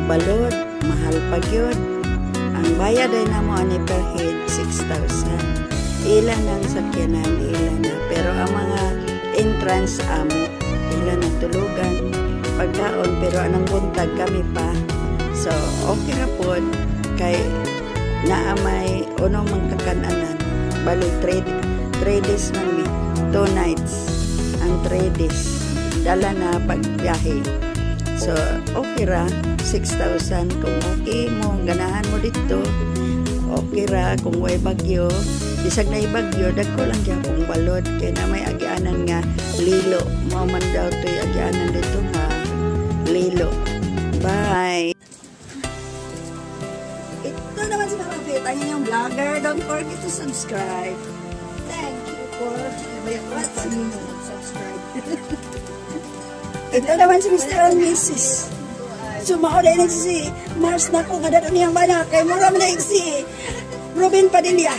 balod, mahal pa gyud. Ang bayad ay namo ani per head 6,000. Ilan ang sakyanan, ilan na. Pero ang mga entrance amo, ilan na tulugan, pagkaon, pero anong buntag kami pa. So, okay na po, kay naamay unong magkakananan. Bali, 3 days man mi, 2 nights, ang 3 days. Dala na pagbiyahe. So, okay ra, 6,000. Kung okay mo, ganahan mo dito, okay ra, kung way bagyo, bisag na ibagyo, dagko lang kaya kung balod, kaya na may agianan nga, lilo. Mo man daw to'y agianan dito nga, lilo. Bye! Ito naman si Mama Fit, ang inyong vlogger. Don't forget to subscribe. Thank you for watching. Subscribe. Ito naman si Mr. and Mrs. Sumao na yun si Mars na ko, nga dato niyang bana, kay mura mo na yun si Robin Padilla.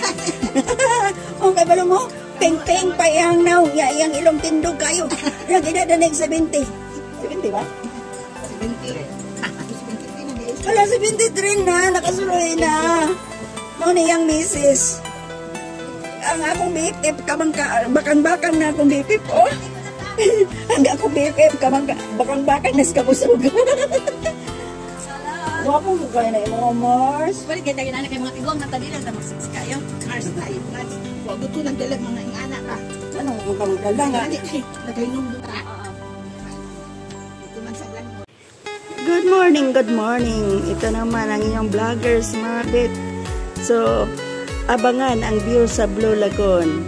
O kay balo mo, peng-peng pa iyang naw, iyang ilong tindog kayo. Yung idadanig 70. 70 ba? 70. Wala, 73 na, nakasuloy na. Mo niyang misis. Ang akong BFF, bakang-bakang na akong BFF, oh. Ang akong BFF, bakang-bakang na sa kabusog. Wapo mo kayo na yung mga Mars. Pwede kita ginana kay mga tigong na tadilan na magsix kayo. Mars tayo. Huwag ito lang dalag mga ingana ka. Ano, kung kamagdala nga? Nagainom doon ka. Ito man sa lang. Good morning, good morning. Ito naman ang inyong vloggers, mga bit. So, abangan ang view sa Blue Lagoon.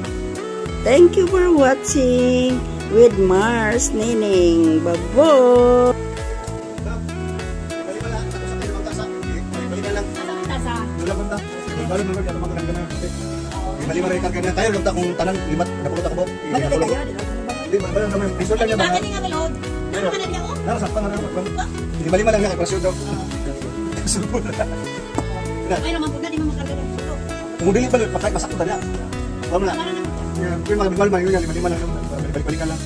Thank you for watching with Mars Nining. Babo! Lima rin karga na tayo, lunta kung tanang limat, napulot ako. Bakit kayo? Lima naman, piso lang niya ba? Bakit nga malod? Ano ka na niya ako? Narasakta nga naman. Lima lang nga, ipasyon daw. Sulpon na. Ay naman po na, di mo makarga ng sulo. Kung dili ba, pakay, masakto na niya. Wala na. Kung mga bigal man, yun yan, lima lang. Balik-balikan lang.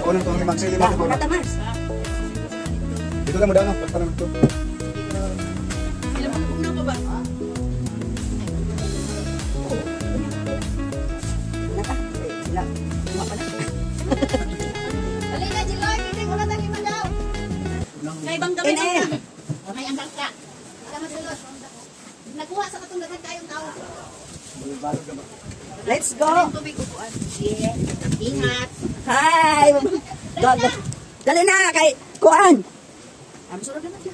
Unang itong limang sili. Kata Mars. Dito lang mo daan, pagparang ito. Ilang mga pa ba? Sila, kumapa na. Alina, Jiloy, hindi ko na tagima daw. Kay bang gabi ka. Okay, ang bangka. Salamat, Jiloy. Nakuha sa katundagan tayong tao. Let's go! Tubig upuan. Yeah. Ingat. Hi! Dali na kay Kuan! Ang surag naman siya.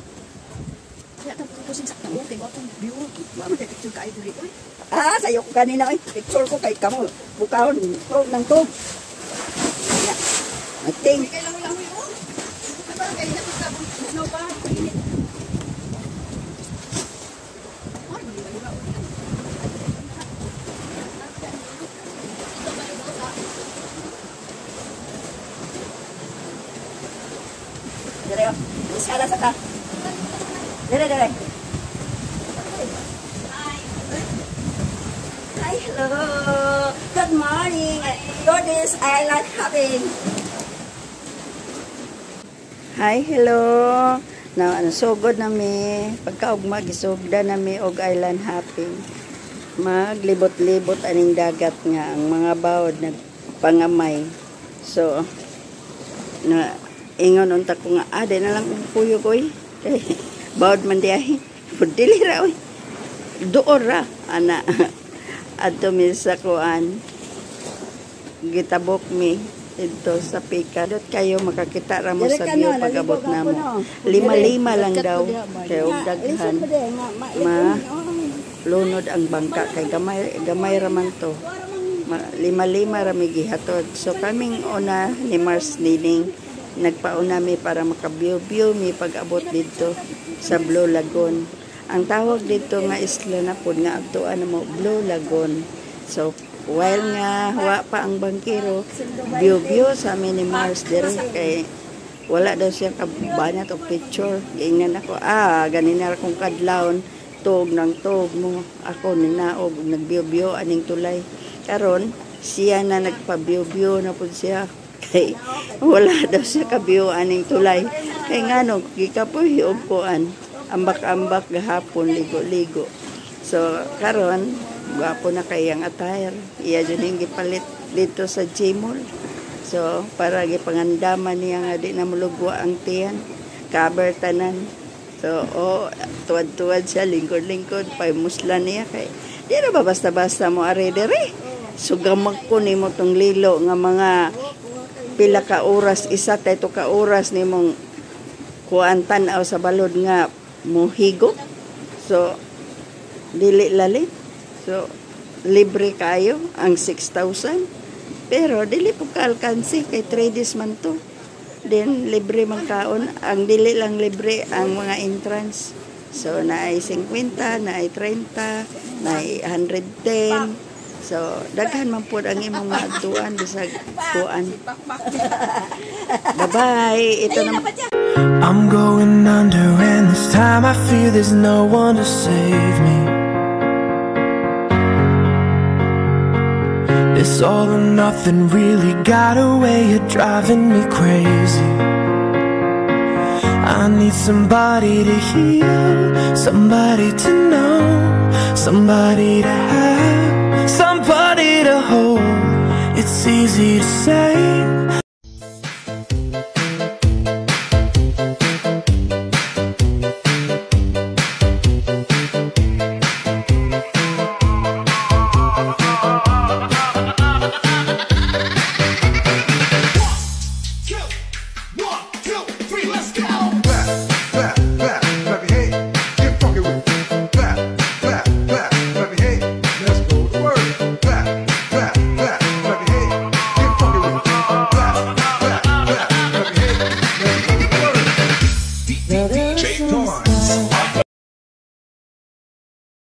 Kaya tapos kusing sakta mo. Kaya itong view. Wala mo tayo picture ka ito rito. Ah, sayo ko kanina eh. Picture ko kay Kamo. Bukahon, tog ng tog. Yeah. Mating. Kaya lang yun. Parang kayo na sa snow pa. Dire, iskala sa ka. Dire. Hi, hello. Good morning. Goddess Island Hopping. Hi, hello. Now, sugod nami. Pagkaugma, gisugda nami og island hopping. Maglibot-libot aning dagat nga. Ang mga bawod nagpangamay. So, na ingon unta ko nga, di na lang puyo ko eh. Bawod man di ay. Pudili ra oy. Doon ra, ana. Adto mi sa kuan. Gitabok mi ito sa pika. Dot kayo makakita ra mo sa view pag-abot namo. 5 lang daw. Kay og daghan. Lunod ang bangka kay gamay ra man to. 5 ra mi gihatod. So kaming una ni Mars Nining nagpauna mi para maka-view mi pag-abot dito sa Blue Lagoon. Ang tawag dito nga isla na po nga agtuan mo Blue Lagoon. So while nga wa pa ang bangkero, view sa amin ni Mars dire kay wala daw siya kabanat o picture. Ingnan ako, ganina ra kong kadlawon, tog ng tog mo. Ako ninaog nag-view aning tulay. Karon siya na nagpa-view na po siya. Kay wala daw siya ka-view aning tulay. Kay ngano gikapoy og kuan. ambak-ambak gahapon ligo-ligo. So karon gwapo na kayang attire. Iya jud ning gipalit dito sa Gmall. So para gipangandaman niya nga di na mulugwa ang tiyan. Cover tanan. So tuwad-tuwad siya, lingkod-lingkod, paimuslan niya kay di na ba basta-basta mo are dere. Sugamag ko nimo tong lilo nga mga pila ka oras, isa tayo ka oras nimong kuan tan-aw sa balod nga muhigo. So dili lali. So libre kayo ang 6,000. Pero dili po ka-alkansi kay 3 days man to. Then libre man kaon, ang dili lang libre ang mga entrance. So naay 50, naay 30, naay 110. So daghan man pud ang imong maadtuan bisag kuan. Bye-bye. Ito na. I'm going under and this time I feel there's no one to save me. This all or nothing really got a way of driving me crazy. I need somebody to heal, somebody to know, somebody to have, somebody to hold. It's easy to say